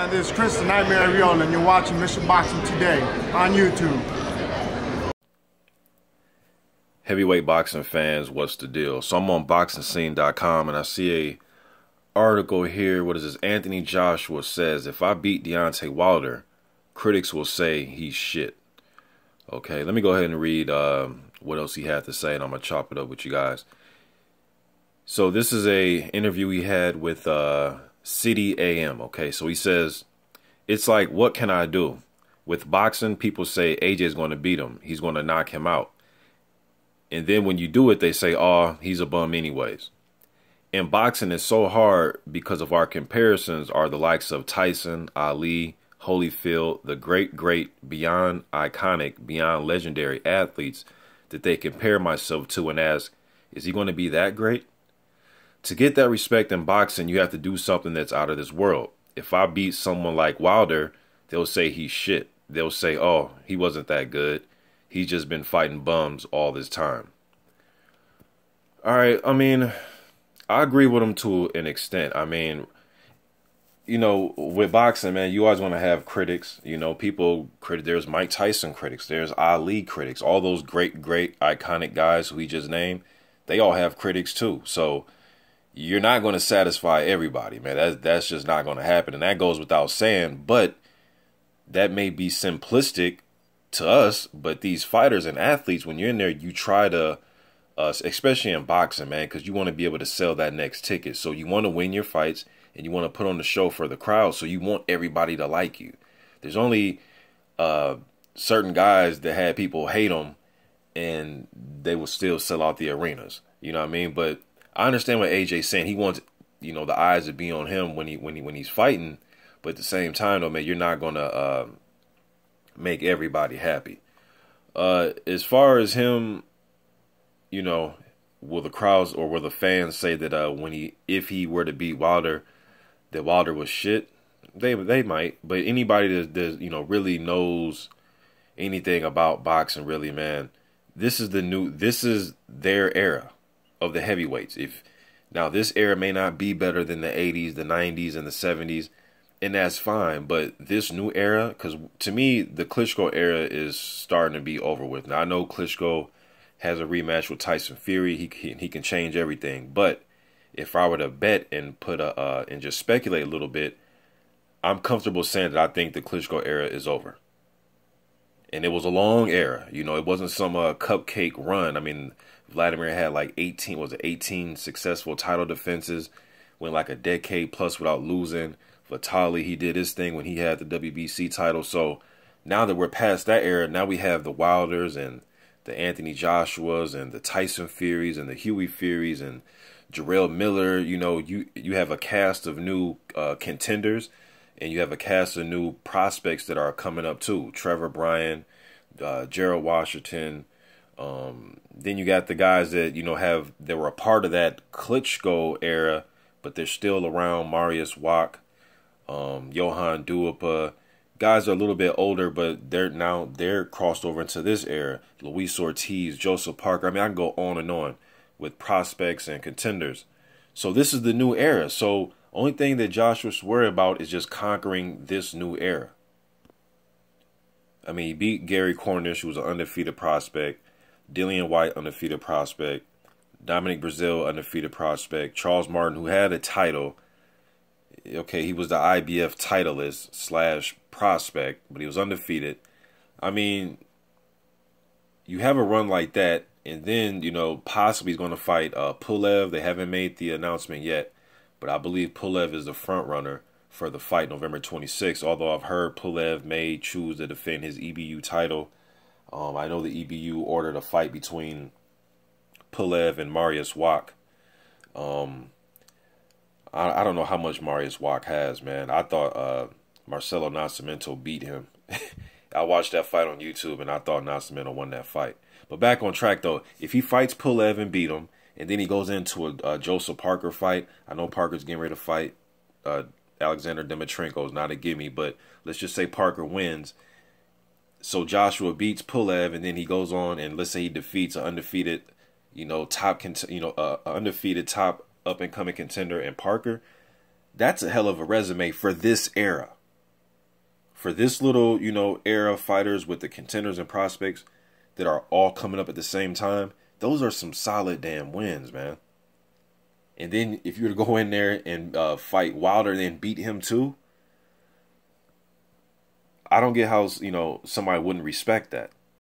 This is Chris the Nightmare Viola, and you're watching Mr. Boxing Today on YouTube. Heavyweight boxing fans, what's the deal? So I'm on BoxingScene.com and I see a article here. What is this? Anthony Joshua says, if I beat Deontay Wilder, critics will say he's shit. Okay, let me go ahead and read what else he had to say, and I'm going to chop it up with you guys. So this is a interview he had with City AM. Okay, so he says, it's like, what can I do? With boxing, people say AJ's going to beat him. He's going to knock him out. And then when you do it, they say, oh, he's a bum anyways. And boxing is so hard because of our comparisons are the likes of Tyson, Ali, Holyfield, the great, beyond iconic, beyond legendary athletes that they compare myself to and ask, is he going to be that great? To get that respect in boxing, you have to do something that's out of this world. If I beat someone like Wilder, they'll say he's shit. They'll say, oh, he wasn't that good. He's just been fighting bums all this time. All right, I mean, I agree with him to an extent. I mean, you know, with boxing, man, you always want to have critics. You know, there's Mike Tyson critics. There's Ali critics. All those great, iconic guys who he just named, they all have critics too. So you're not going to satisfy everybody, man. That's just not going to happen. And that goes without saying. But that may be simplistic to us, but these fighters and athletes, when you're in there, you try to, especially in boxing, man, because you want to be able to sell that next ticket. So you want to win your fights and you want to put on the show for the crowd. So you want everybody to like you. There's only certain guys that had people hate them and they will still sell out the arenas. You know what I mean? But I understand what AJ's saying. He wants, you know, the eyes to be on him when he's fighting. But at the same time, though, man, you're not going to make everybody happy. As far as him, you know, will the crowds or will the fans say that if he were to beat Wilder, that Wilder was shit? They might, but anybody that you know really knows anything about boxing, really, man, this is their era of the heavyweights. Now this era may not be better than the 80s, the 90s, and the 70s. And that's fine, but this new era, because to me, the Klitschko era is starting to be over with. Now, I know Klitschko has a rematch with Tyson Fury. He can change everything. But if I were to bet and and just speculate a little bit, I'm comfortable saying that I think the Klitschko era is over. And it was a long era. You know, it wasn't some cupcake run. I mean, Vladimir had like 18 successful title defenses, went like a decade plus without losing. Vitali, he did his thing when he had the WBC title. So now that we're past that era, now we have the Wilders and the Anthony Joshuas and the Tyson Furies and the Huey Furies and Jarrell Miller. You know, you have a cast of new contenders, and you have a cast of new prospects that are coming up too. Trevor Bryan, Gerald Washington. Then you got the guys that, you know, that were a part of that Klitschko era, but they're still around. Marius Wack. Johan Duhaupas, guys are a little bit older, but they're crossed over into this era. Luis Ortiz, Joseph Parker. I mean, I can go on and on with prospects and contenders. So this is the new era. So only thing that Joshua's worried about is just conquering this new era. I mean, he beat Gary Cornish, who was an undefeated prospect. Dillian White, undefeated prospect. Dominic Brazil, undefeated prospect. Charles Martin, who had a title. Okay, he was the IBF titleist / prospect, but he was undefeated. I mean, you have a run like that, and then, you know, possibly he's going to fight Pulev. They haven't made the announcement yet, but I believe Pulev is the front runner for the fight November 26th, although I've heard Pulev may choose to defend his EBU title. I know the EBU ordered a fight between Pulev and Marius Wack. I don't know how much Marius Wack has, man. I thought Marcelo Nascimento beat him. I watched that fight on YouTube, and I thought Nascimento won that fight. But back on track, though, if he fights Pulev and beat him, and then he goes into a Joseph Parker fight, I know Parker's getting ready to fight Alexander Dimitrenko. Is not a gimme, but let's just say Parker wins. So Joshua beats Pulev, and then he goes on, and let's say he defeats an undefeated, undefeated top up-and-coming contender in Parker. That's a hell of a resume for this era. For this little, you know, era of fighters with the contenders and prospects that are all coming up at the same time, those are some solid damn wins, man. And then if you were to go in there and fight Wilder and then beat him too, I don't get how, you know, somebody wouldn't respect that.